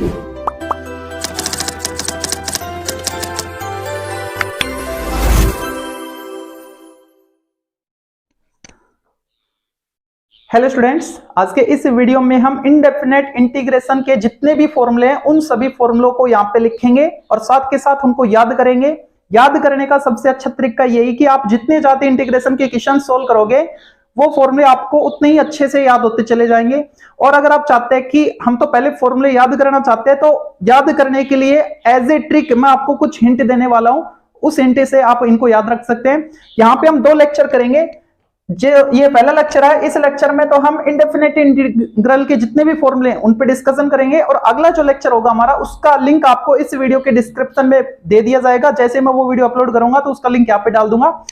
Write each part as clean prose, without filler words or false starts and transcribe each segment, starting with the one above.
Hello students, आज के इस वीडियो में हम इनडेफिनेट इंटीग्रेशन के जितने भी फॉर्मूले हैं उन सभी फॉर्मूलों को यहाँ पे लिखेंगे और साथ के साथ उनको याद करेंगे। याद करने का सबसे अच्छा तरीका यही कि आप जितने ज्यादा इंटीग्रेशन के क्वेश्चन सोल्व करोगे वो फॉर्मूले आपको उतने ही अच्छे से याद होते चले जाएंगे। और अगर आप चाहते हैं कि हम तो पहले फॉर्मूले याद करना चाहते हैं, तो याद करने के लिए एज ए ट्रिक मैं आपको कुछ हिंट देने वाला हूं। उस हिंट से आप इनको याद रख सकते हैं। यहाँ पे हम 2 लेक्चर करेंगे। ये पहला लेक्चर है। इस लेक्चर में तो हम इंडेफिनेट इंटीग्रल के जितने भी फॉर्मूले हैं उन पे डिस्कशन करेंगे और अगला जो लेक्चर होगा हमारा, उसका लिंक आपको इस वीडियो के डिस्क्रिप्शन में दे दिया जाएगा। जैसे मैं वो वीडियो अपलोड करूंगा तो उसका लिंक यहाँ पे डाल दूंगा।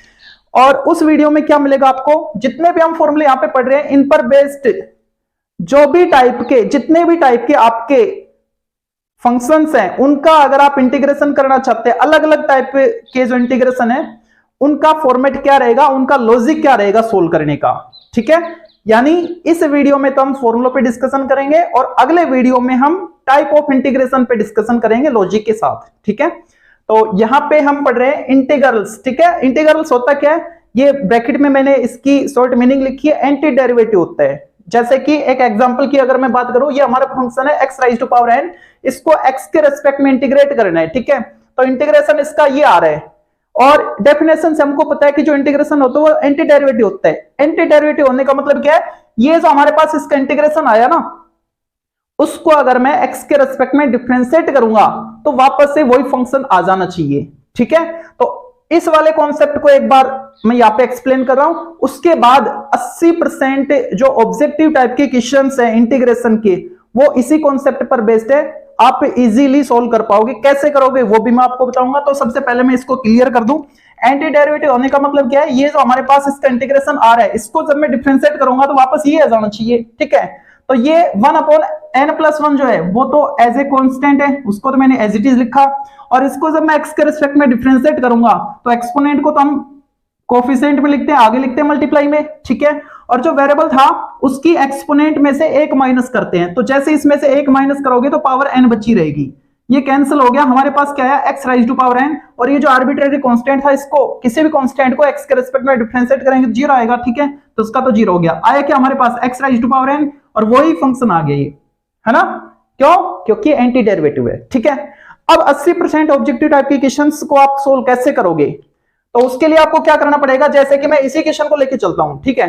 और उस वीडियो में क्या मिलेगा आपको, जितने भी हम फॉर्मूले यहाँ पे पढ़ रहे हैं इन पर बेस्ड जो भी टाइप के जितने भी टाइप के आपके फंक्शंस हैं उनका अगर आप इंटीग्रेशन करना चाहते हैं, अलग अलग टाइप के जो इंटीग्रेशन है उनका फॉर्मेट क्या रहेगा, उनका लॉजिक क्या रहेगा सोल्व करने का। ठीक है, यानी इस वीडियो में तो हम फॉर्मूलों पे डिस्कशन करेंगे और अगले वीडियो में हम टाइप ऑफ इंटीग्रेशन पे डिस्कशन करेंगे लॉजिक के साथ। ठीक है, तो यहां पे हम पढ़ रहे हैं इंटीग्रल्स। ठीक है, इंटीग्रल्स होता क्या है, ये ब्रैकेट में मैंने इसकी शॉर्ट मीनिंग लिखी है, एंटी डेरिवेटिव होता है। जैसे कि एक एग्जांपल की अगर मैं बात करूं, ये हमारा फंक्शन है x raise to power n, इसको x के रेस्पेक्ट में इंटीग्रेट करना है। ठीक है, तो इंटीग्रेशन इसका ये आ रहा है और डेफिनेशन से हमको पता है कि जो इंटीग्रेशन होता है वो एंटी डेरिवेटिव होता है। एंटी डेरिवेटिव होने का मतलब क्या है, ये जो हमारे पास इसका इंटीग्रेशन आया ना, उसको अगर मैं x के रेस्पेक्ट में डिफरेंशिएट करूंगा तो वापस से वही फंक्शन आ जाना चाहिए। ठीक है, तो इस वाले कॉन्सेप्ट को एक बार मैं यहाँ पे एक्सप्लेन कर रहा हूं। उसके बाद 80% जो ऑब्जेक्टिव टाइप के क्वेश्चंस हैं इंटीग्रेशन के, वो इसी कॉन्सेप्ट पर बेस्ड है। आप इजीली सोल्व कर पाओगे। कैसे करोगे वो भी मैं आपको बताऊंगा। तो सबसे पहले मैं इसको क्लियर कर दूं। एंटी डेरिवेटिव होने का मतलब क्या है, ये जो हमारे पास इसका इंटीग्रेशन आ रहा है, इसको जब मैं डिफरेंशिएट करूंगा तो वापस ये आ जाना चाहिए। ठीक है, तो ये 1/n+1 जो है वो तो एज ए कांस्टेंट है, उसको तो मैंने एज इट इज लिखा। और इसको जब मैं x के रिस्पेक्ट में डिफरेंशिएट करूंगा तो एक्सपोनेंट को तो हम कोफिशिएंट में लिखते हैं, आगे लिखते हैं मल्टीप्लाई में। ठीक है, और जो वेरिएबल था उसकी एक्सपोनेंट में से 1 माइनस करते हैं। तो जैसे इसमें से 1 माइनस करोगे तो पावर n बची रहेगी, ये कैंसिल हो गया। हमारे पास क्या है, x raise to power n। और ये जो आर्बिट्रेरी कांस्टेंट था, इसको किसी भी कांस्टेंट को x के रिस्पेक्ट में डिफरेंशिएट करेंगे 0 आएगा। ठीक है, तो उसका तो 0 हो गया। आया क्या हमारे पास, x raise to power n, और वही फंक्शन आ गया ये, है ना। क्यों, क्योंकि एंटी डेरिवेटिव है। ठीक है, अब 80% ऑब्जेक्टिव टाइप के क्वेश्चंस को आप सोल्व कैसे करोगे, तो उसके लिए आपको क्या करना पड़ेगा। जैसे कि मैं इसी क्वेश्चन को लेके चलता हूं। ठीक है,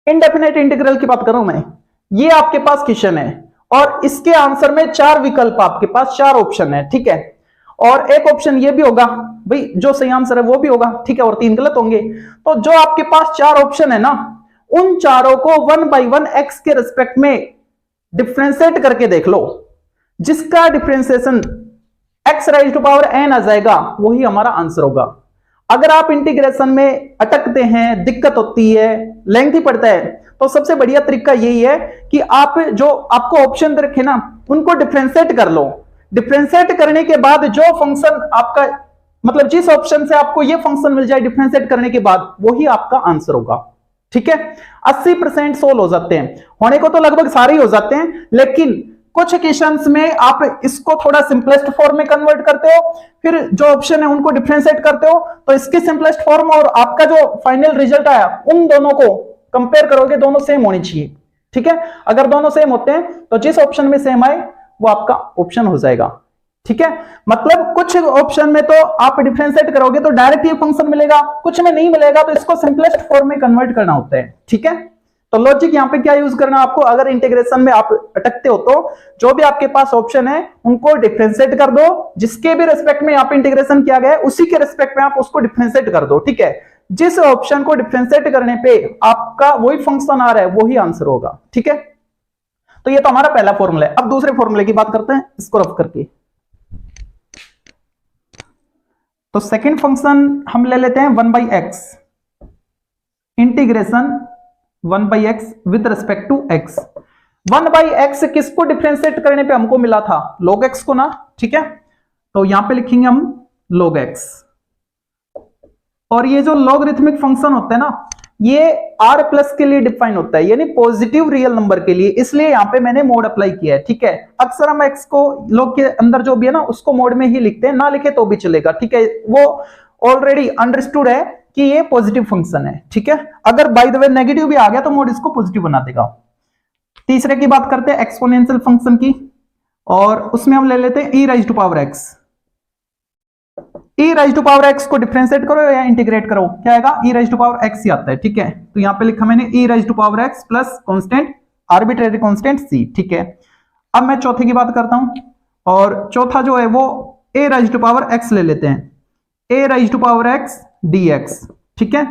इंडेफिनेट इंटीग्रल की बात कर रहा हूं मैं। ये आपके पास क्वेश्चन है और इसके आंसर में 4 विकल्प, आपके पास 4 ऑप्शन है। ठीक है, और एक ऑप्शन ये भी होगा भाई, जो सही आंसर है वो भी होगा। ठीक है, और 3 गलत होंगे। तो जो आपके पास 4 ऑप्शन है ना, उन चारों को 1 बाय 1 x के रिस्पेक्ट में डिफरेंशिएट करके देख लो। जिसका differentiation x raise to power n आ जाएगा वही हमारा आंसर होगा। अगर आप इंटीग्रेशन में अटकते हैं, दिक्कत होती है, लेंथी पड़ता है, तो सबसे बढ़िया तरीका यही है कि आप जो आपको ऑप्शन रखे ना उनको डिफरेंशिएट कर लो। डिफरेंशिएट करने के बाद जो फंक्शन आपका, मतलब जिस ऑप्शन से आपको ये फंक्शन मिल जाए डिफरेंशिएट करने के बाद, वही आपका आंसर होगा। ठीक है, 80% सोल्व हो जाते हैं। होने को तो लगभग सारे ही हो जाते हैं, लेकिन कुछ क्वेश्चंस में आप इसको थोड़ा सिंपलेस्ट फॉर्म में कन्वर्ट करते हो, फिर जो ऑप्शन है उनको डिफरेंशिएट करते हो, तो इसके सिंपलेस्ट फॉर्म और आपका जो फाइनल रिजल्ट आया उन दोनों को कंपेयर करोगे, दोनों सेम होनी चाहिए। ठीक है, अगर दोनों सेम होते हैं तो जिस ऑप्शन में सेम आए वो आपका ऑप्शन हो जाएगा। ठीक है, मतलब कुछ ऑप्शन में तो आप डिफरेंशिएट करोगे तो डायरेक्ट ये फंक्शन मिलेगा, कुछ में नहीं मिलेगा, तो इसको सिंपलेस्ट फॉर्म में कन्वर्ट करना होता है। ठीक है, तो लॉजिक यहाँ पे क्या यूज करना आपको, अगर इंटीग्रेशन में आप अटकते हो तो जो भी आपके पास ऑप्शन है उनको डिफरेंशिएट कर दो। जिसके भी रेस्पेक्ट में यहाँ पे इंटीग्रेशन किया गया है उसी के रेस्पेक्ट में आप उसको डिफरेंशिएट कर दो। ठीक है, जिस ऑप्शन को डिफरेंशिएट करने पे आपका वही फंक्शन आ रहा है वही आंसर होगा। ठीक है, तो ये तो हमारा पहला फॉर्मूला है। अब दूसरे फॉर्मूले की बात करते हैं, इसको रफ करके। तो सेकंड फंक्शन हम ले लेते हैं 1/x, integration 1/x with respect to x। 1/x किसको डिफरेंशिएट करने पे हमको मिला था, log x को ना। ठीक है, तो यहां पे लिखेंगे हम log x। और ये जो लॉगरिथमिक फंक्शन होता है ना, ये r प्लस के लिए डिफाइन होता है, यानी पॉजिटिव रियल नंबर के लिए, इसलिए यहाँ पे मैंने मोड अप्लाई किया है। ठीक है, अक्सर हम x को लॉग के अंदर जो भी है ना उसको मोड में ही लिखते हैं, ना लिखे तो भी चलेगा। ठीक है, वो ऑलरेडी अंडरस्टूड है कि ये पॉजिटिव फंक्शन है। ठीक है, अगर बाय द वे नेगेटिव भी आ गया तो मोड इसको पॉजिटिव बना देगा। तीसरे की बात करते हैं एक्सपोनेंशियल फंक्शन की, और उसमें हम ले लेते हैं e raise to power x। e raise to power x को डिफरेंशिएट करो या इंटीग्रेट करो, क्या आएगा? e raise to power x ही आता है। ठीक है, तो यहां पे लिखा मैंने e raise to power x plus constant arbitrary constant c। ठीक है, अब मैं चौथे की बात करता हूं, और चौथा जो है वो a raise to power x ले लेते हैं, a raise to power x dx। ठीक है,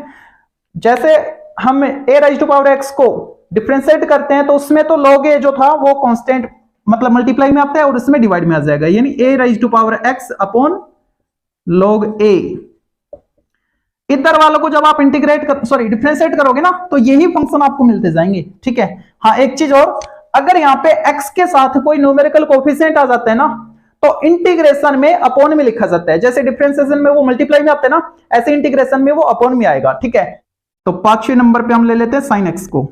जैसे हम a raise to power x को डिफरेंशिएट करते हैं तो उसमें तो log a जो था वो कांस्टेंट मतलब मल्टीप्लाई में आता है और इसमें डिवाइड में आ जाएगा, यानी a raise to power x upon log a। इधर वालों को जब आप इंटीग्रेट डिफरेंशिएट करोगे ना तो यही फंक्शन आपको मिलते जाएंगे। ठीक है, हाँ एक चीज और, अगर यहाँ पे x के साथ कोई न्यूमेरिकल कोएफिशिएंट आ जाता है ना तो इंटीग्रेशन में अपॉन में लिखा जाता है, जैसे डिफरेंशिएशन में वो मल्टीप्लाई में आते हैं ना, ऐसे इंटीग्रेशन में वो अपॉन में आएगा। ठीक है, तो 5वें नंबर पे हम ले लेते हैं sin x को,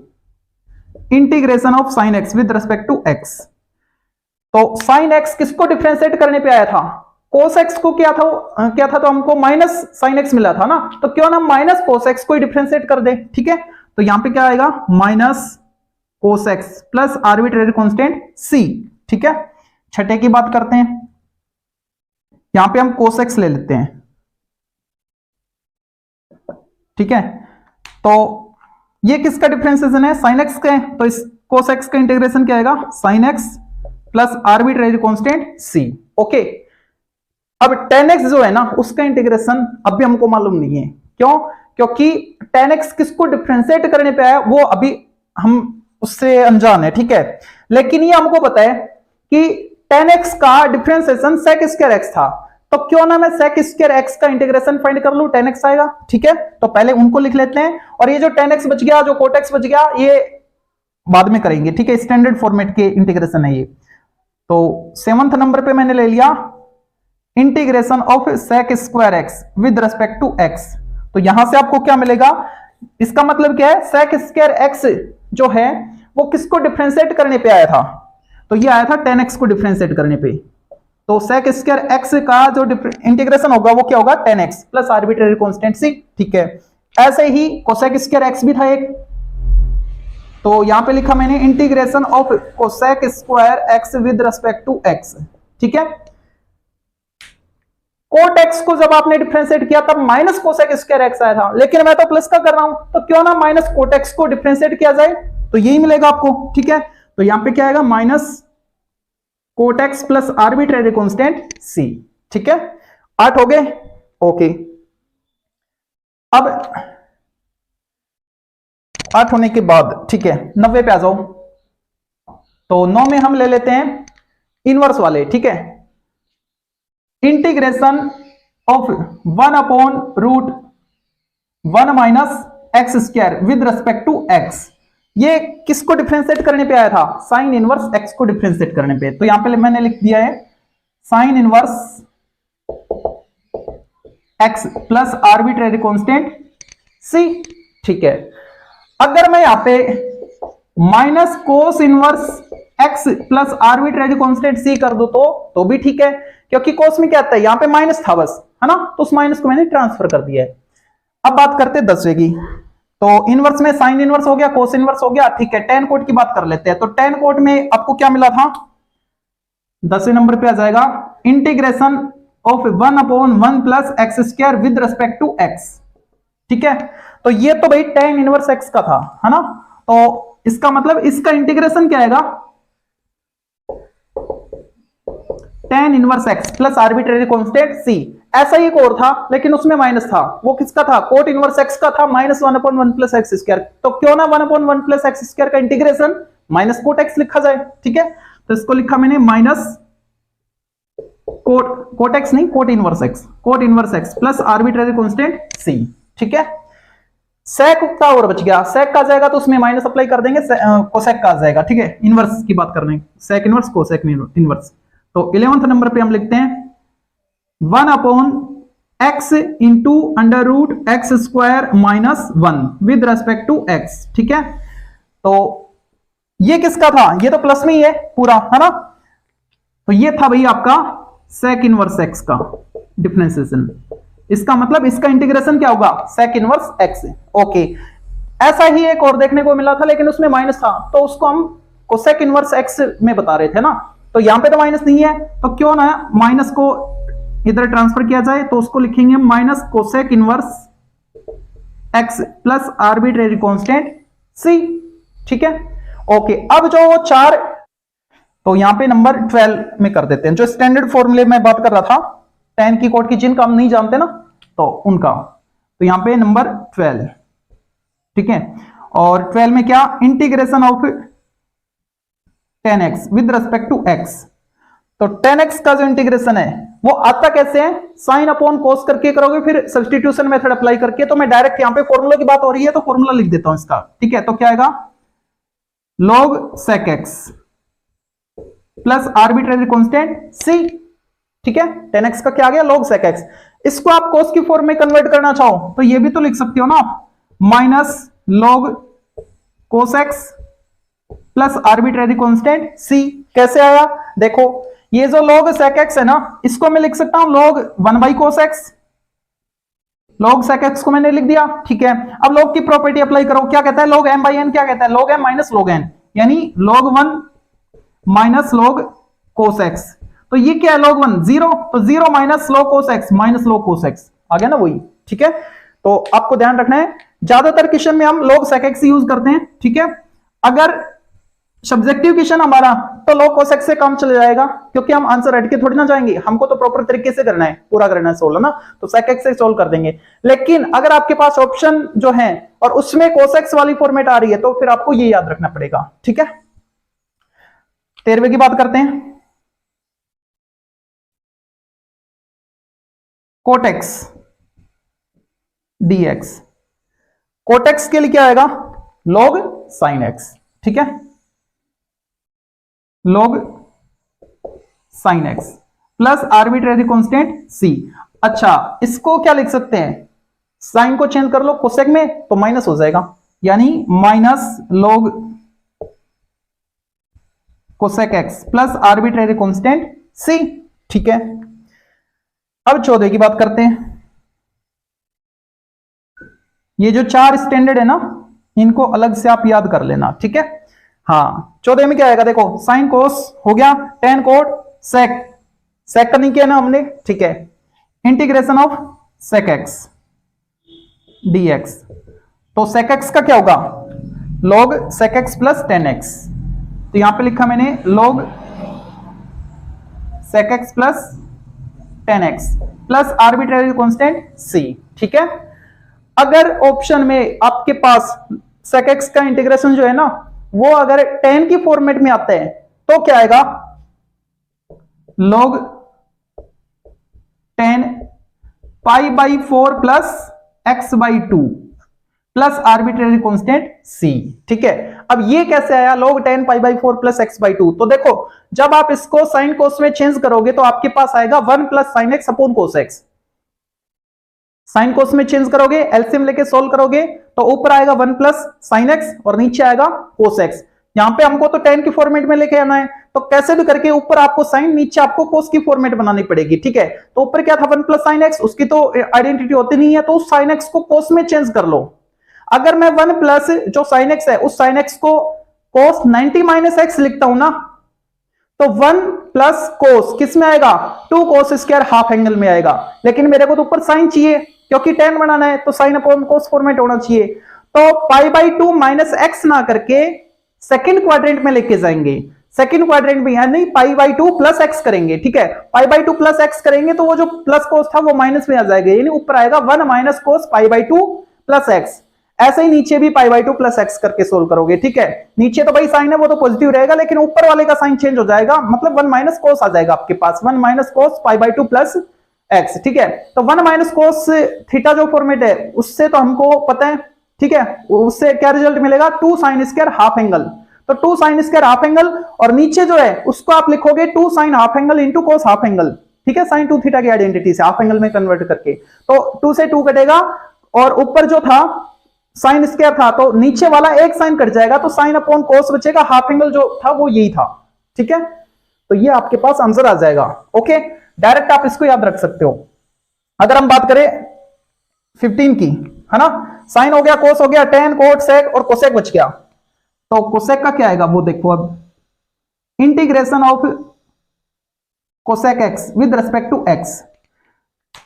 integration of sin x with respect to x। तो sin x किसको डिफरेंशिएट करने पे आया था? cos x को क्या था तो हमको माइनस sin x मिला था ना, तो क्यों ना माइनस cos x को डिफरेंशिएट कर दे। ठीक है, तो यहां पे क्या आएगा? Minus cos x plus arbitrary constant c। ठीक है, छठे की बात करते हैं, यहां पे हम cos x ले लेते हैं। ठीक है, तो ये किसका डिफरेंशिएशन है? sin x का है, तो इस cos x का इंटीग्रेशन क्या आएगा? sin x plus arbitrary constant c। Okay, अब tan x जो है ना उसका इंटीग्रेशन अभी हमको मालूम नहीं है, क्यों? क्योंकि tan x किसको डिफरेंशिएट करने पे आया वो अभी हम उससे अनजान है। ठीक है, लेकिन ये हमको पता है कि tan x का डिफरेंशिएशन sec स्क्वायर x था, तो क्यों ना मैं sec स्क्वायर x का इंटीग्रेशन फाइंड कर लूं, tan x आएगा। ठीक है, तो पहले उनको लिख लेते हैं, और ये जो tan x बच गया, जो cot x बच गया, ये बाद में करेंगे। ठीक है, स्टैंडर्ड फॉर्मेट के इंटीग्रेशन है ये। तो 7th नंबर पे मैंने ले लिया integration of sec square x with respect to x। तो यहां से आपको क्या मिलेगा? इसका मतलब क्या है? sec स्क्वायर x जो है वो किसको डिफरेंशिएट करने पे आया था? तो ये आया था tan x को डिफरेंशिएट करने पे, तो sec स्क्वायर x का जो इंटीग्रेशन होगा वो क्या होगा? tan x plus arbitrary constant c। ठीक है, ऐसे ही cosec स्क्वायर x भी था एक, तो यहां पे लिखा मैंने integration of cosec square x with respect to x। ठीक है, cot x को जब आपने डिफरेंशिएट किया तब माइनस cosec स्क्वायर x आया था, लेकिन मैं तो प्लस का कर रहा हूं, तो क्यों ना माइनस cot x को डिफरेंशिएट किया जाए, तो यही मिलेगा आपको। ठीक है, तो यहां पे क्या आएगा? Minus cot x plus arbitrary constant c। ठीक है, 8 हो गए। ओके, अब 8 होने के बाद ठीक है 90 पे आ जाओ, तो 9 में हम ले लेते हैं इनवर्स वाले। ठीक है, integration of 1 upon root 1 minus x square with respect to x। ये किसको डिफरेंशिएट करने पे आया था? साइन इनवर्स x को डिफरेंशिएट करने पे। तो यहां पे मैंने लिख दिया है sine inverse x plus arbitrary constant c। ठीक है, अगर मैं यहां पे minus cos inverse x plus arbitrary constant c कर दो तो भी ठीक है, क्योंकि कोस में क्या आता है? यहां पे माइनस था बस, है ना, तो उस माइनस को मैंने ट्रांसफर कर दिया है। अब बात करते हैं 10वें की, तो इनवर्स में साइन इनवर्स हो गया, कोस इनवर्स हो गया। ठीक है, टेन कोट की बात कर लेते हैं, तो टेन कोट में आपको क्या मिला था? 10वें नंबर पे आ जाएगा integration of 1 upon 1 plus x square with respect to x। ठीक है, तो ये तो भाई टेन इनवर्स x का था, है ना, तो इसका मतलब इसका इंटीग्रेशन क्या आएगा? Tan inverse x plus arbitrary constant c। ऐसा ही एक और था लेकिन उसमें माइनस था, वो किसका था? कोट इनवर्स x का था, minus 1 upon 1 plus x square. तो क्यों ना 1 अपॉन 1 प्लस एक्स स्क्वायर का इंटीग्रेशन माइनस कोट x लिखा जाए। ठीक है, तो इसको लिखा मैंने माइनस कोट x नहीं, cot inverse x plus arbitrary constant c। ठीक है, सेक का और बच गया, सेक का आ जाएगा तो उसमें माइनस अप्लाई कर देंगे, कोसेक का आ जाएगा। ठीक है, इनवर्स की बात कर रहे हैं, सेक इनवर्स कोसेक इनवर्स। तो 11वें नंबर पे हम लिखते हैं 1 upon x into under root x square minus 1 with respect to x। ठीक है, तो ये किसका था, ये तो प्लस में ही है पूरा, है ना। तो ये था भाई आपका सेक इनवर्स x का डिफरेंशिएशन। इसका मतलब इसका इंटीग्रेशन क्या होगा, सेक इनवर्स x। ओके, ऐसा ही एक और देखने को मिला था लेकिन उसमें माइनस था, तो उसको हम कोसेक इनवर्स x में बता रहे थे ना। तो यहां पे तो माइनस नहीं है, तो क्यों ना माइनस को इधर ट्रांसफर किया जाए, तो उसको लिखेंगे minus cosec inverse x plus arbitrary constant c। ठीक है, ओके। अब जो चार, तो यहां पे नंबर 12 में कर देते हैं, जो स्टैंडर्ड फॉर्मूले में बात कर रहा था, tan की कोट की, जिनका हम नहीं जानते ना, तो उनका। तो यहां पे नंबर 12, ठीक है। और 12 में क्या, integration of tan x with respect to x। तो tan x का जो इंटीग्रेशन है वो आता कैसे है, साइन अपॉन कोस करके करोगे, फिर सब्स्टिट्यूशन मेथड अप्लाई करके। तो मैं डायरेक्ट यहां पे फॉर्मूला की बात हो रही है तो फॉर्मूला लिख देता हूं इसका। ठीक है, तो क्या आएगा, log sec x plus arbitrary constant c। ठीक है, tan x का क्या आ गया, log sec x। इसको आप cos की फॉर्म में कन्वर्ट करना चाहो तो ये भी तो लिख सकते हो ना आप, minus log cos x plus arbitrary constant c। कैसे आया, देखो ये जो log sec x है ना, इसको मैं लिख सकता हूं log 1 by cos x। log sec x को मैंने लिख दिया। ठीक है, अब log की प्रॉपर्टी अप्लाई करो, क्या कहता है, log m by n क्या कहता है, log m minus log n, यानी log 1 minus log cos x। तो ये क्या है, log 1 0, तो 0 minus log cos x minus log cos x आ गया ना वही। ठीक है, तो आपको ध्यान रखना है, ज्यादातर क्वेश्चन में हम log sec x यूज करते हैं। ठीक है, अगर सब्जेक्टिव क्वेश्चन हमारा तो log cos x से काम चले जाएगा, क्योंकि हम आंसर हट के थोड़ी ना जाएंगे, हमको तो प्रॉपर तरीके से करना है, पूरा करना है सोल्व, है ना। तो sec x से सोल्व कर देंगे। लेकिन अगर आपके पास ऑप्शन जो है और उसमें cos x वाली फॉर्मेट आ रही है, तो फिर आपको ये याद रखना पड़ेगा। ठीक है, 13वें की बात करते हैं, cot x dx। cot x के लिए क्या आएगा, log sin x। ठीक है, log sin x plus arbitrary constant c। अच्छा, इसको क्या लिख सकते हैं, साइन को चेंज कर लो कोसेक में तो माइनस हो जाएगा, यानी minus log cosec x plus arbitrary constant c। ठीक है, अब 14 की बात करते हैं। ये जो चार स्टैंडर्ड है ना, इनको अलग से आप याद कर लेना। ठीक है, हाँ, 14 में क्या आएगा, देखो साइन कोस हो गया, टेन कोट सेक, सेक का नहीं किया ना हमने। ठीक है, integration of sec x dx. तो सेक एक्स का क्या होगा, log sec x plus tan x. तो यहां पे लिखा मैंने log sec x plus tan x plus arbitrary constant c। ठीक है, अगर ऑप्शन में आपके पास सेक एक्स का इंटीग्रेशन जो है ना, वो अगर टेन की फॉर्मेट में आता है तो क्या आएगा, log 10 pi by 4 plus x by 2 plus arbitrary constant c। ठीक है, अब ये कैसे आया, log 10 pi by 4 plus x by 2। तो देखो जब आप इसको साइन कोस में चेंज करोगे तो आपके पास आएगा 1 plus sine x upon cos x. Sine cos में चेंज करोगे, एलसीएम लेके सोल्व करोगे, तो ऊपर आएगा 1 प्लस साइन एक्स और नीचे आएगा कोस एक्स। यहां पे हमको तो टेन की फॉर्मेट में लेके आना है, तो कैसे भी करके ऊपर आपको साइन, नीचे आपको कोस की फॉर्मेट बनानी पड़ेगी। ठीक है, तो ऊपर क्या था, 1 प्लस साइन एक्स, उसकी तो आइडेंटिटी होती नहीं है, तो उस साइन एक्स को कोस में चेंज कर लो। अगर मैं 1 प्लस जो साइन एक्स है, उस साइन एक्स को कोस 90 माइनस एक्स लिखता हूं ना, तो 1 प्लस कोस किस में आएगा, 2 कोस स्क्वायर हाफ एंगल में आएगा। लेकिन मेरे को तो ऊपर साइन चाहिए, क्योंकि 10 बनाना है, तो साइन अपॉन कोस फॉर्मेट होना चाहिए। तो पाई बाई 2 माइनस एक्स ना करके सेकंड क्वाड्रेंट में लेके जाएंगे, सेकंड क्वाड्रेंट में, यानी पाई बाई 2 प्लस एक्स करेंगे। ठीक है, पाई बाई 2 प्लस एक्स करेंगे तो वो जो प्लस कोस था वो माइनस में आ जाएगा, यानी ऊपर आएगा 1 minus cos pi by 2 plus x. ऐसे ही नीचे भी पाई बाई 2 प्लस एक्स करके सोल्व करोगे। ठीक है, नीचे तो भाई साइन है वो तो पॉजिटिव रहेगा, लेकिन ऊपर वाले का साइन चेंज हो जाएगा, मतलब 1 माइनस कोस आ जाएगा आपके पास, 1 minus cos pi by 2 plus x. ठीक है, तो 1 माइनस कोस थीटा जो फॉर्मेट है उससे तो हमको पता है। ठीक है, उससे क्या रिजल्ट मिलेगा, 2 साइन स्क्वायर हाफ एंगल। तो 2 साइन स्क्वायर हाफ एंगल, और नीचे जो है उसको आप लिखोगे 2 sine half angle into cos half angle. ठीक है, साइन 2 थीटा की आइडेंटिटी से हाफ एंगल में कन्वर्ट करके। तो 2 से 2 कटेगा और ऊपर जो था साइन स्क्वायर था, तो नीचे वाला एक साइन कट जाएगा, तो साइन अपॉन कोस बचेगा, हाफ एंगल जो था वो यही था। ठीक है, तो ये आपके पास आंसर आ जाएगा। ओके, डायरेक्ट आप इसको याद रख सकते हो। अगर हम बात करें 15 की, है ना, साइन हो गया, कोस हो गया, टेन, कोट, सेक और कोसेक बच गया। तो कोसेक का क्या आएगा वो देखो, अब integration of cosec x with respect to x.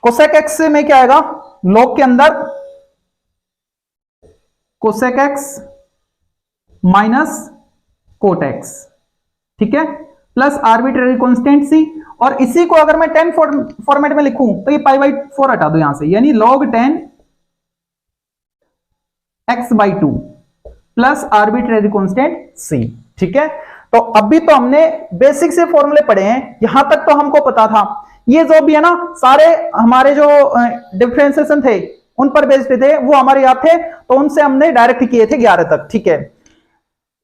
Cosec x में क्या आएगा, लॉग के अंदर cosec x minus cot x, ठीक है, प्लस आर्बिट्रेरी कांस्टेंट सी। और इसी को अगर मैं 10 फॉर्मेट में लिखूं तो ये पाई बाई 4 हटा दो यहां से, यानी log 10 x by 2 plus arbitrary constant सी। ठीक है, तो अभी तो हमने बेसिक से फॉर्मूले पढ़े हैं, यहां तक तो हमको पता था। ये जो भी है ना, सारे हमारे जो डिफरेंशिएशन थे उन पर बेस्ड थे, वो हमारे याद थे, तो उनसे हमने डायरेक्ट किए थे 11 तक। ठीक है,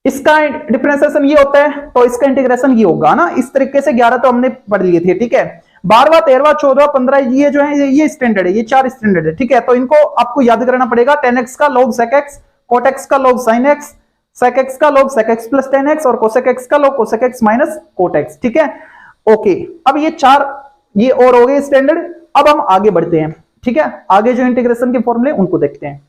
इसका डिफरेंशिएशन ये होता है तो इसका इंटीग्रेशन ये होगा ना, इस तरीके से 11 तो हमने पढ़ लिए थे। ठीक है, 12वां 13वां 14वां 15 ये जो है ये स्टैंडर्ड है, ये 4 स्टैंडर्ड है। ठीक है, तो इनको आपको याद करना पड़ेगा। tan x का log sec x, cot x का log sin x, sec x का log sec x plus tan x और cosec x का log cosec x minus cot x। ठीक है, ओके, अब ये 4 ये और हो गए स्टैंडर्ड। अब हम आगे बढ़ते हैं। ठीक है, आगे जो इंटीग्रेशन के फॉर्मूले उनको देखते हैं।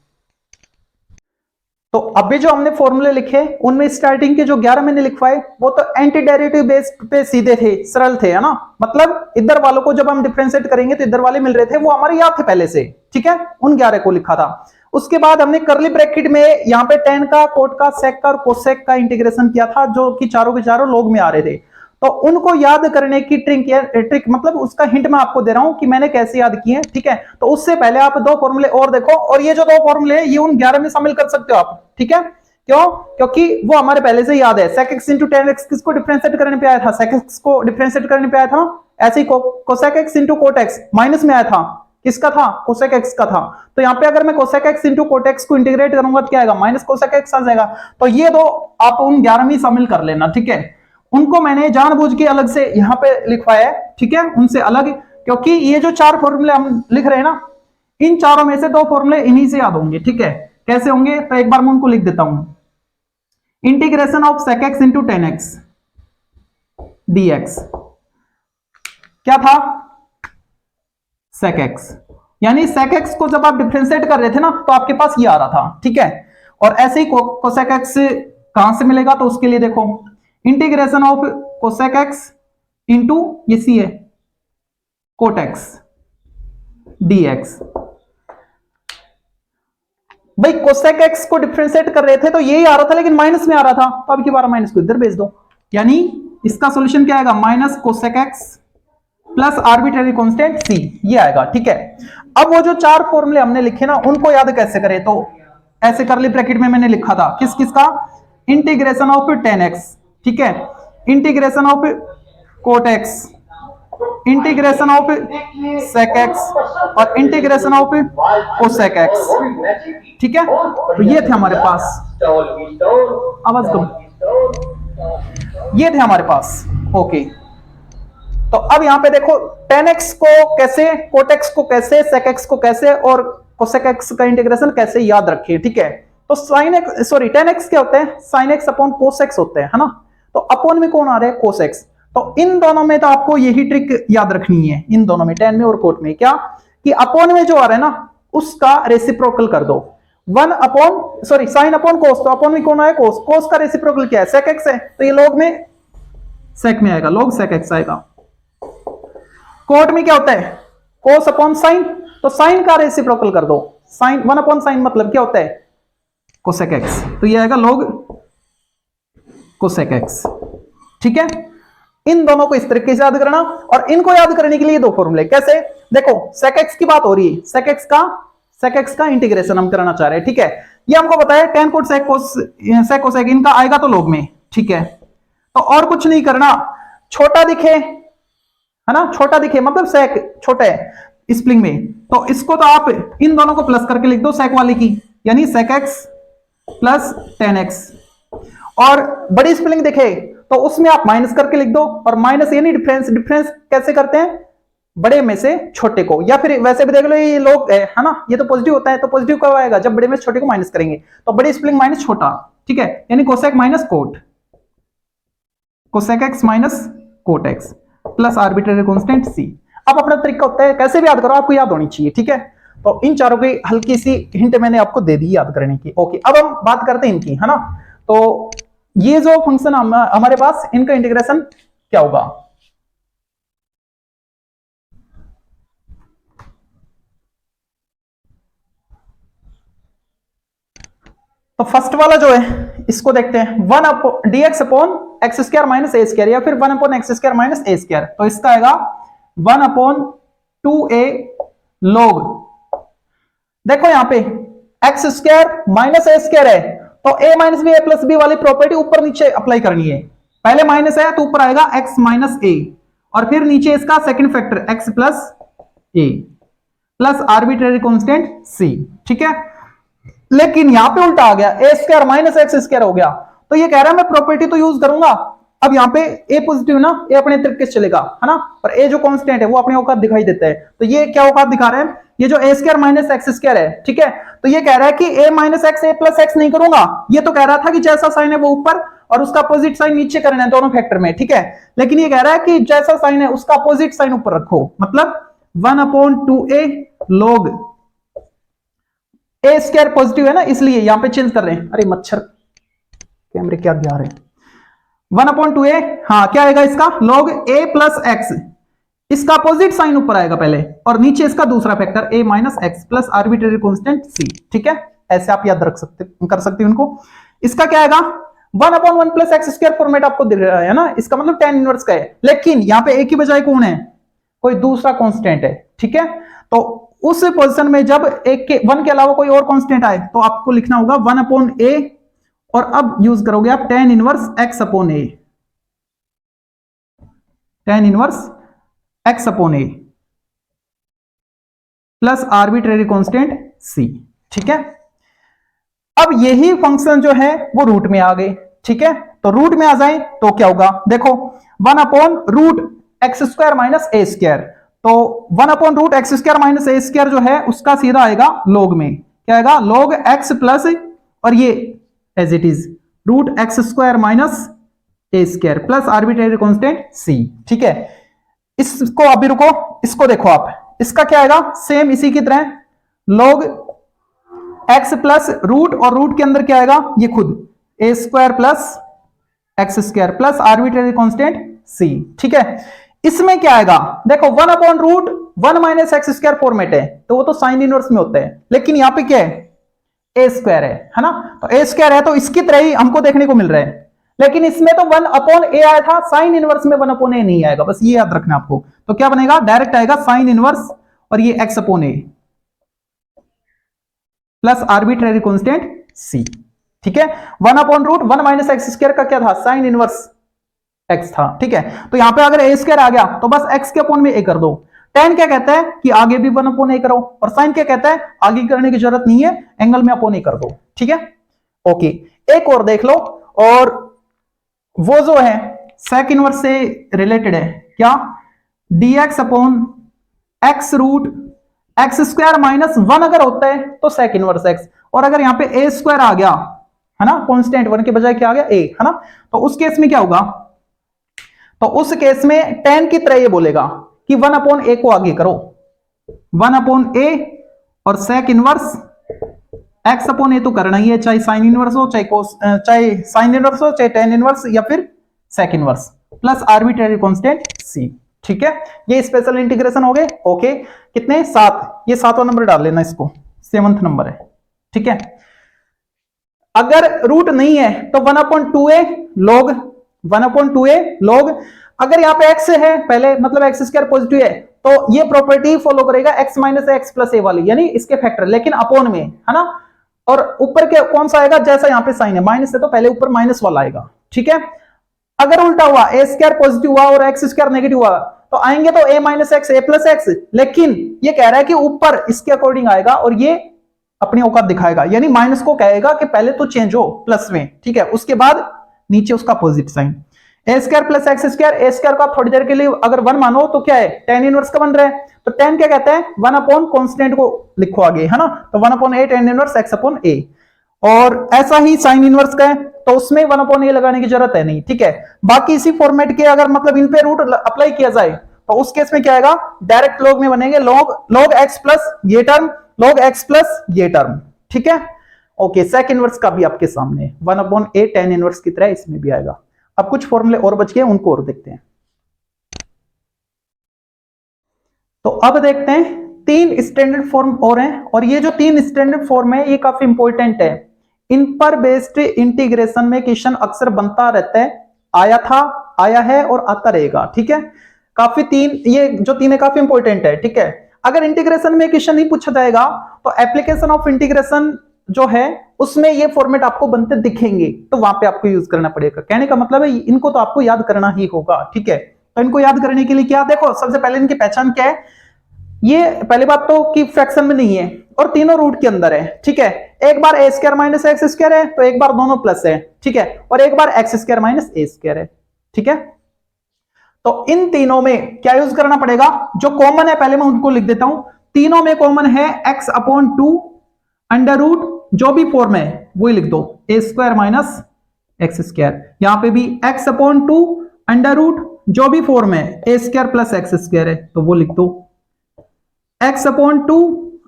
तो अभी जो हमने फॉर्मूले लिखे उनमें स्टार्टिंग के जो 11 मैंने लिखवाए वो तो एंटी डेरिवेटिव बेस पे सीधे थे, सरल थे, है ना, मतलब इधर वालों को जब हम डिफरेंशिएट करेंगे तो इधर वाले मिल रहे थे, वो हमारे याद थे पहले से। ठीक है, उन 11 को लिखा था। उसके बाद हमने करली ब्रैकेट में यहाँ पे tan का, कोट का, सेक का और कोसेक का इंटीग्रेशन किया था, जो कि चारों के चारों लोग में आ रहे थे। तो उनको याद करने की ट्रिक मतलब उसका हिंट मैं आपको दे रहा हूं कि मैंने कैसे याद किए। ठीक है, तो उससे पहले आप 2 फॉर्मूले और देखो, और ये जो 2 फॉर्मूले हैं ये उन 11 में शामिल कर सकते हो आप। ठीक है, क्यों, क्योंकि वो हमारे पहले से याद है। sec x into tan x किसको डिफरेंशिएट करने पे आया था, sec x को डिफरेंशिएट करने पे आया था। ऐसे ही cosec x into cot x minus में आया था, किसका था, cosec x का था। तो यहाँ पे अगर मैं cosec x into cot x को इंटीग्रेट करूंगा तो क्या आएगा, माइनस cosec x आ जाएगा। तो ये 2 आप उन 11 में शामिल कर लेना। ठीक है, उनको मैंने जानबूझ के अलग से यहां पे लिखवाया है। ठीक है, उनसे अलग, क्योंकि ये जो 4 फॉर्मूले हम लिख रहे हैं ना, इन चारों में से 2 फॉर्मूले इन्हीं से याद होंगे। ठीक है, कैसे होंगे, तो एक बार मैं उनको लिख देता हूं। Integration of sec x into tan x dx क्या था, sec x, यानी sec x को जब आप डिफरेंशिएट कर रहे थे ना तो आपके पास ये आ रहा था। ठीक है, और ऐसे ही cosec x कहां से मिलेगा, तो उसके लिए देखो integration of cosec x into ये सी है cot x dx। भाई cosec x को डिफरेंशिएट कर रहे थे तो यही आ रहा था, लेकिन माइनस में आ रहा था, तो अब की बार माइनस को इधर भेज दो, यानी इसका सॉल्यूशन क्या आएगा, minus cosec x plus arbitrary constant c, ये आएगा। ठीक है, अब वो जो 4 फॉर्मूले हमने लिखे ना उनको याद कैसे करें, तो ऐसे करली ब्रैकेट में मैंने लिखा था, किस किस का, इंटीग्रेशन ऑफ tan x, ठीक है, integration of cot x, integration of sec x और इंटीग्रेशन ऑफ cosec x। ठीक है, तो ये थे हमारे पास, आवाज कम, ये थे हमारे पास। ओके, तो अब यहां पे देखो tan x को कैसे, cot x को कैसे, sec x को कैसे और cosec x का इंटीग्रेशन कैसे याद रखें। ठीक है, तो sin x sorry tan x क्या होता है, sin x upon cos x होते हैं, है ना, तो अपॉन में कौन आ रहा है, cos x। तो इन दोनों में तो आपको यही ट्रिक याद रखनी है, इन दोनों में, tan में और cot में, क्या कि अपॉन में जो आ रहा है ना उसका रेसिप्रोकल कर दो, 1 upon sorry sin upon cos, तो अपॉन में कौन आया, cos, cos का रेसिप्रोकल क्या है, sec x है, तो ये log में sec में आएगा, log sec x आएगा। कोट में क्या होता है, cos अपॉन sin, तो sin का रेसिप्रोकल कर दो, sin 1 अपॉन sin मतलब क्या होता है, cosec x, तो ये आएगा log cosec x। ठीक है, इन दोनों को इस तरीके से याद करना, और इनको याद करने के लिए 2 फॉर्मूले, कैसे, देखो sec x की बात हो रही है, sec x का इंटीग्रेशन हम कराना चाह रहे हैं। ठीक है, ये हमको बताया tan cot sec cosec इनका आएगा तो log में। ठीक है, तो और कुछ नहीं करना, छोटा दिखे, है ना, छोटा दिखे मतलब sec छोटा है स्प्लिंग में, तो इसको तो आप इन दोनों को प्लस करके लिख दो sec वाले की, यानी sec x plus tan x, और बड़ी स्प्लिंग दिखे तो उसमें आप माइनस करके लिख दो, और माइनस यानी डिफरेंस, डिफरेंस कैसे करते हैं, बड़े में से छोटे को, या फिर वैसे भी देख लो ये लोग है ना, ये तो पॉजिटिव होता है, तो पॉजिटिव कब आएगा जब बड़े में से छोटे को माइनस करेंगे, तो बड़ी स्प्लिंग माइनस छोटा, ठीक है, यानी cosec minus cot, cosec x minus cot x plus arbitrary constant C. अब अपना तरीका होता है, कैसे भी याद करो आपको याद होनी चाहिए, ठीक है। तो इन चारों की हल्की सी हिंट मैंने आपको दे दी याद करने की। ओके, अब हम बात करते हैं इनकी, है ना। तो ये जो फंक्शन हमारे पास, इनका इंटीग्रेशन क्या होगा। तो फर्स्ट वाला जो है इसको देखते हैं, one upon d x upon x square minus a square, या फिर one upon x square minus a square. तो इसका आएगा one upon two a log, देखो यहां पे x square minus a square है, तो a minus b a plus b वाली प्रॉपर्टी ऊपर नीचे अप्लाई करनी है। पहले माइनस है तो ऊपर आएगा एक्स माइनस ए, और फिर नीचे इसका सेकंड फैक्टर एक्स प्लस ए प्लस आर्बिट्रेरी कांस्टेंट सी, ठीक है। लेकिन यहां पे उल्टा आ गया, ए स्क्वायर माइनस एक्स स्क्वायर हो गया, तो ये कह रहा है मैं प्रॉपर्टी तो यूज करूंगा। अब यहाँ पे ए पॉजिटिव ना, ए अपने तरीके से चलेगा, है ना, और ए जो कांस्टेंट है वो अपने औकात दिखाई देता है। तो ये क्या औकात दिखा रहे हैं, ये जो ए स्क्वायर माइनस एक्स स्क्वायर है, ठीक है, तो ये कह रहा है कि ए माइनस एक्स ए प्लस एक्स नहीं करूंगा। ये तो कह रहा था कि जैसा साइन है वो ऊपर और उसका अपोजिट साइन नीचे करना है दोनों फैक्टर में, ठीक है। लेकिन ये कह रहा है कि जैसा साइन है उसका अपोजिट साइन ऊपर रखो, मतलब one upon two a log A square positive है ना, इसलिए यहां पे चेंज कर रहे हैं। अरे मच्छर कैमरे क्या दिखा रहे हैं, वन अपॉन टू ए, हाँ क्या आएगा इसका लॉग ए प्लस एक्स, इसका अपोजिट साइन ऊपर आएगा पहले, और नीचे इसका दूसरा factor a minus x plus arbitrary constant सी, ठीक है। ऐसे आप याद रख सकते कर सकते हो इनको। इसका क्या आएगा one upon one plus x square format आपको दिख रहा है ना, इसका मतलब tan इनवर्स का है, लेकिन यहां पे ए की बजाय कौन है, कोई दूसरा कांस्टेंट है, ठीक है। तो उस पोजीशन में जब एक के वन के अलावा कोई और कांस्टेंट आए तो आपको लिखना होगा वन अपॉन ए, और अब यूज करोगे आप tan inverse x upon A, tan inverse x upon a plus arbitrary constant c, ठीक है। अब यही फंक्शन जो है वो रूट में आ गए, ठीक है। तो रूट में आ जाए तो क्या होगा, देखो one upon root x square minus a square, तो one upon root x square minus a square जो है उसका सीधा आएगा लॉग में, क्या आएगा लॉग एक्स प्लस, और ये as it is root x square minus a square plus arbitrary constant सी, ठीक है। इसको अभी रुको, इसको देखो आप, इसका क्या आएगा सेम इसी की तरह लॉग एक्स प्लस रूट, और रूट के अंदर क्या आएगा ये खुद a square plus x square plus arbitrary constant सी, ठीक है। इसमें क्या आएगा, देखो one upon root one minus x square format है, तो वो तो साइन इनवर्स में होता है, लेकिन यहां पे क्या है ए स्क्वायर है ना, तो ए स्क्वायर है तो इसकी तरह ही हमको देखने को मिल रहा है। लेकिन इसमें तो वन अपॉन ए आया था, साइन इनवर्स में वन अपॉन ए नहीं आएगा, बस ये याद रखना आपको। तो क्या बनेगा, डायरेक्ट आएगा साइन इनवर्स और ये x upon a plus arbitrary constant सी, ठीक है। One upon root one minus x square का क्या था, साइन इनवर्स एक्स था, ठीक है। तो यहां पे अगर ए स्क्वायर आ गया तो बस एक्स के अपॉन में ए कर दो। tan क्या कहता है कि आगे भी वन अपॉन ए करो, और साइन क्या कहता है आगे करने की जरूरत नहीं है, एंगल में अपॉन ए कर दो, ठीक है। ओके, एक और देख लो, और वो जो है सेक इनवर्स से रिलेटेड है, क्या dx upon x root x square minus one अगर होता है तो सेक इनवर्स एक्स, और अगर यहाँ पे ए स्क्वायर आ गया है ना, कांस्टेंट वन के बजाय क्या आ गया ए, है ना, तो उस केस में क्या होगा, तो उस केस में tan की तरह ये बोलेगा कि वन अपॉन ए को आगे करो, वन अपॉन ए और सेक इनवर्स एक्स अपॉन ए तो करना ही है, चाहे साइन इनवर्स हो, चाहे साइन इनवर्स हो, चाहे tan इनवर्स या फिर sec inverse plus arbitrary constant सी, ठीक है। ये स्पेशल इंटीग्रेशन हो गए। ओके, कितने 7, ये 7वां नंबर डाल लेना, इसको 7th नंबर है, ठीक है। अगर रूट नहीं है तो one upon two a log, one upon two a log, अगर यहाँ पे x है पहले, मतलब एक्स स्क्वायर पॉजिटिव है, तो ये प्रॉपर्टी फॉलो करेगा x माइनस एक्स प्लस ए वाली, यानी इसके फैक्टर, लेकिन अपॉन में, है ना। और ऊपर के कौन सा आएगा, जैसा यहाँ पे साइन है माइनस है तो पहले ऊपर माइनस वाला आएगा, ठीक है। अगर उल्टा हुआ, ए स्क्वायर पॉजिटिव हुआ और एक्स स्क्वायर नेगेटिव हुआ, तो आएंगे तो a minus x A plus x, लेकिन ये कह रहा है कि ऊपर इसके अकॉर्डिंग आएगा और ये अपनी औकात दिखाएगा, यानी माइनस को कहेगा कि पहले तो चेंज हो प्लस में, ठीक है, उसके बाद नीचे उसका अपोजिट साइन। ए स्क्वायर प्लस एक्स स्क्वायर, ए स्क्वायर को आप थोड़ी देर के लिए अगर 1 मानो तो क्या है, tan इनवर्स का बन रहा है। तो tan क्या कहता है, 1 अपॉन कांस्टेंट को लिखो आगे, है ना, तो 1 अपॉन ए tan इनवर्स x अपॉन ए। और ऐसा ही sin इनवर्स का है तो उसमें 1 अपॉन ए लगाने की जरूरत है नहीं, ठीक है। बाकी इसी फॉर्मेट के अगर मतलब इन पे रूट अप्लाई किया जाए तो उस केस में क्या आएगा, डायरेक्ट लॉग में बनेंगे, log x प्लस ये टर्म, log x प्लस ये टर्म, ठीक है। ओके, सेक इनवर्स का भी आपके सामने 1 अपॉन ए tan इनवर्स की तरह इसमें भी आएगा। अब कुछ फॉर्मूले और बच गए, उनको और देखते हैं। तो अब देखते हैं 3 स्टैंडर्ड फॉर्म और हैं, और ये जो 3 स्टैंडर्ड फॉर्म है ये काफी इंपॉर्टेंट है। इन पर बेस्ड इंटीग्रेशन में क्वेश्चन अक्सर बनता रहता है, आया था, आया है और आता रहेगा, ठीक है। काफी ये जो 3 है काफी इंपॉर्टेंट है, ठीक है। अगर इंटीग्रेशन में क्वेश्चन नहीं पूछा जाएगा तो एप्लीकेशन ऑफ इंटीग्रेशन जो है उसमें ये फॉर्मेट आपको बनते दिखेंगे, तो वहां पे आपको यूज करना पड़ेगा। कहने का मतलब है इनको तो आपको याद करना ही होगा, ठीक है। तो इनको याद करने के लिए क्या, देखो सबसे पहले इनकी पहचान क्या है, ये पहली बात तो कि फ्रैक्शन में नहीं है और तीनों रूट के अंदर है, ठीक है। एक बार ए स्क्वायर माइनस एक्स स्क्वायर है तो एक बार दोनों प्लस है, ठीक है, और एक बार x square minus a square है, ठीक है। तो इन तीनों में क्या यूज करना पड़ेगा, जो कॉमन है पहले मैं उनको लिख देता हूं। तीनों में कॉमन है एक्स अपॉन 2 अंडर रूट, जो भी फॉर्म है वही लिख दो, ए स्क्वायर माइनस एक्स स्क्वायर। यहां पे भी एक्स अपॉन 2 अंडर रूट, जो भी फॉर्म है ए स्क्वायर प्लस एक्स स्क्वायर है तो वो लिख दो, एक्स अपॉन 2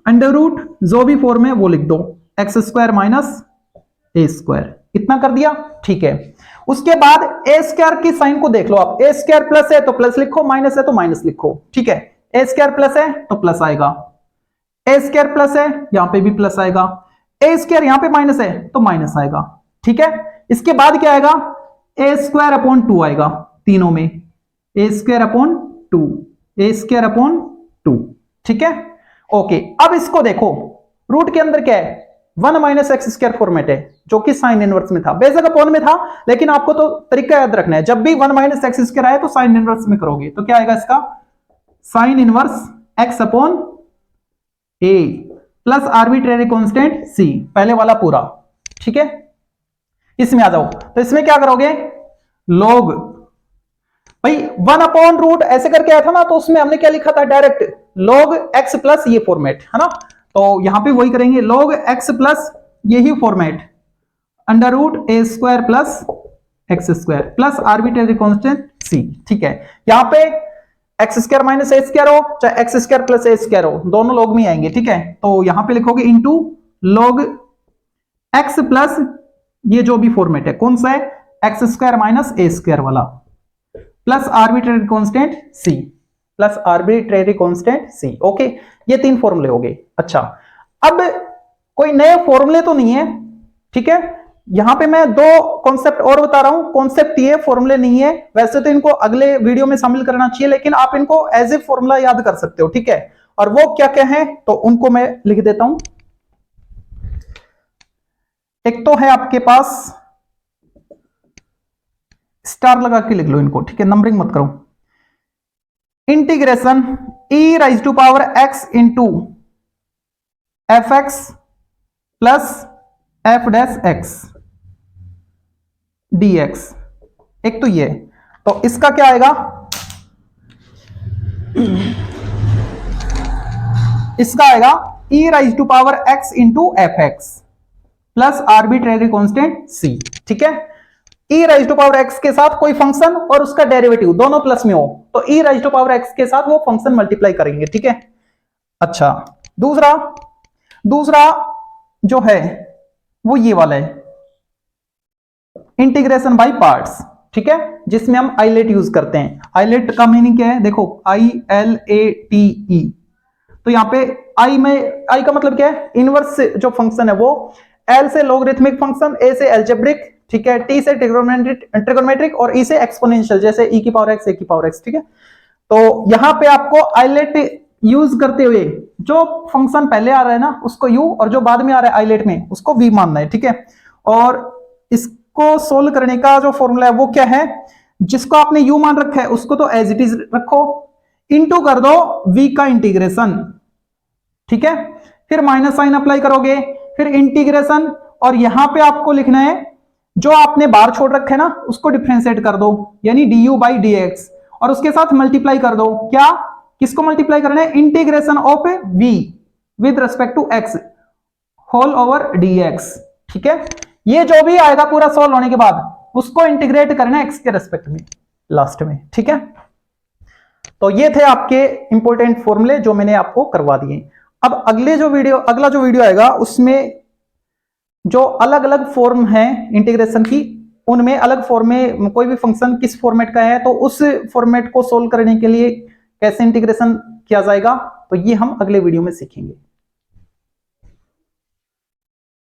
अंडर रूट, जो भी फॉर्म है वो लिख दो, x square minus a square. इतना कर दिया, ठीक है। उसके बाद ए स्क्वायर की साइन को देख लो आप, ए स्क्वायर प्लस है तो प्लस लिखो, माइनस है तो माइनस लिखो, ठीक है। ए स्क्वायर प्लस है तो प्लस आएगा, ए स्क्वायर प्लस है यहां पे भी प्लस आएगा, ए स्क्वायर यहां पे माइनस है तो माइनस आएगा, ठीक है। इसके बाद क्या आएगा, ए स्क्वायर अपॉन 2 आएगा तीनों में, ए स्क्वायर अपॉन 2, ए स्क्वायर अपॉन 2, ठीक है। ओके, अब इसको देखो, रूट के अंदर क्या है, 1 माइनस एक्स स्क्वायर फॉर्मेट है जो कि साइन इनवर्स में था, बेशक अपॉन में था, लेकिन आपको तो तरीका याद रखना है, जब भी 1 माइनस एक्स स्क्वायर आए तो साइन इनवर्स में करोगे, तो क्या आएगा इसका, sine inverse x upon a plus arbitrary constant सी, पहले वाला पूरा, ठीक है। इसमें आ जाओ, तो इसमें क्या करोगे, log, भाई 1 अपॉन रूट ऐसे करके आया था ना, तो उसमें हमने क्या लिखा था, डायरेक्ट log x प्लस ये फॉर्मेट है ना, तो यहां पे वही करेंगे, log x प्लस यही format under root a square plus x square plus arbitrary constant सी, ठीक है। यहां पे x square minus a square हो चाहे x square plus a square हो, दोनों लॉग में आएंगे, ठीक है। तो यहां पे लिखोगे इनटू log x प्लस ये जो भी फॉर्मेट है, कौन सा है, x square minus a square वाला, प्लस आर्बिट्रेरी कांस्टेंट सी, प्लस आर्बिट्रेरी कांस्टेंट सी। ओके, ये 3 फॉर्मूले हो गए। अच्छा, अब कोई नए फॉर्मूले तो नहीं है, ठीक है। यहां पे मैं 2 कॉन्सेप्ट और बता रहा हूं, कॉन्सेप्ट ये फॉर्मूले नहीं है, वैसे तो इनको अगले वीडियो में शामिल करना चाहिए, लेकिन आप इनको एज ए फॉर्मूला याद कर सकते हो, ठीक है। और वो क्या क्या है तो उनको मैं लिख देता हूं। एक तो है आपके पास, स्टार लगा के लिख लो इनको, ठीक है, नंबरिंग मत करो, integration e raise to power x into f x plus f dash x dx, एक तो ये, तो इसका क्या आएगा, इसका आएगा e raise to power x into f x plus arbitrary constant c, ठीक है। e raise to power x के साथ कोई फंक्शन और उसका डेरिवेटिव दोनों प्लस में हो तो e raise to power x के साथ वो फंक्शन मल्टीप्लाई करेंगे, ठीक है। अच्छा, दूसरा जो है वो ये वाला है, इंटीग्रेशन बाय पार्ट्स, ठीक है, जिसमें हम आइलेट यूज करते हैं। आइलेट का मीनिंग क्या है, देखो ILATE, तो यहां पे आई का मतलब क्या है, इनवर्स जो फंक्शन है वो, L से लॉगरिथमिक फंक्शन, A से एल्जेब्रिक, ठीक है, T से ट्रिगोनोमेट्रिक और E से एक्सपोनेंशियल, जैसे e की पावर x, a की पावर x, ठीक है। तो यहां पे आपको आइलेट यूज करते हुए जो फंक्शन पहले आ रहा है ना उसको u, और जो बाद में आ रहा है आइलेट में उसको v मानना है, ठीक है। और इसको सोल्व करने का जो फॉर्मूला है वो क्या है, जिसको आपने u मान रखा है उसको तो एज इट इज रखो, इनटू कर दो v का इंटीग्रेशन, ठीक है, फिर माइनस साइन अप्लाई करोगे, फिर इंटीग्रेशन, और यहां पे आपको लिखना है जो आपने बार छोड़ रखे ना उसको डिफरेंशिएट कर दो, यानी du बाई dx, और उसके साथ मल्टीप्लाई कर दो। क्या, किसको मल्टीप्लाई करना है? Integration of v with respect to x whole over dx। ठीक है, ये जो भी आएगा पूरा सॉल्व होने के बाद उसको इंटीग्रेट करना है x के रेस्पेक्ट में लास्ट में। ठीक है, तो ये थे आपके इंपॉर्टेंट फॉर्मूले जो मैंने आपको करवा दिए। अब अगला जो वीडियो आएगा उसमें जो अलग अलग फॉर्म है इंटीग्रेशन की, उनमें अलग फॉर्म में कोई भी फंक्शन किस फॉर्मेट का है तो उस फॉर्मेट को सोल्व करने के लिए कैसे इंटीग्रेशन किया जाएगा, तो ये हम अगले वीडियो में सीखेंगे।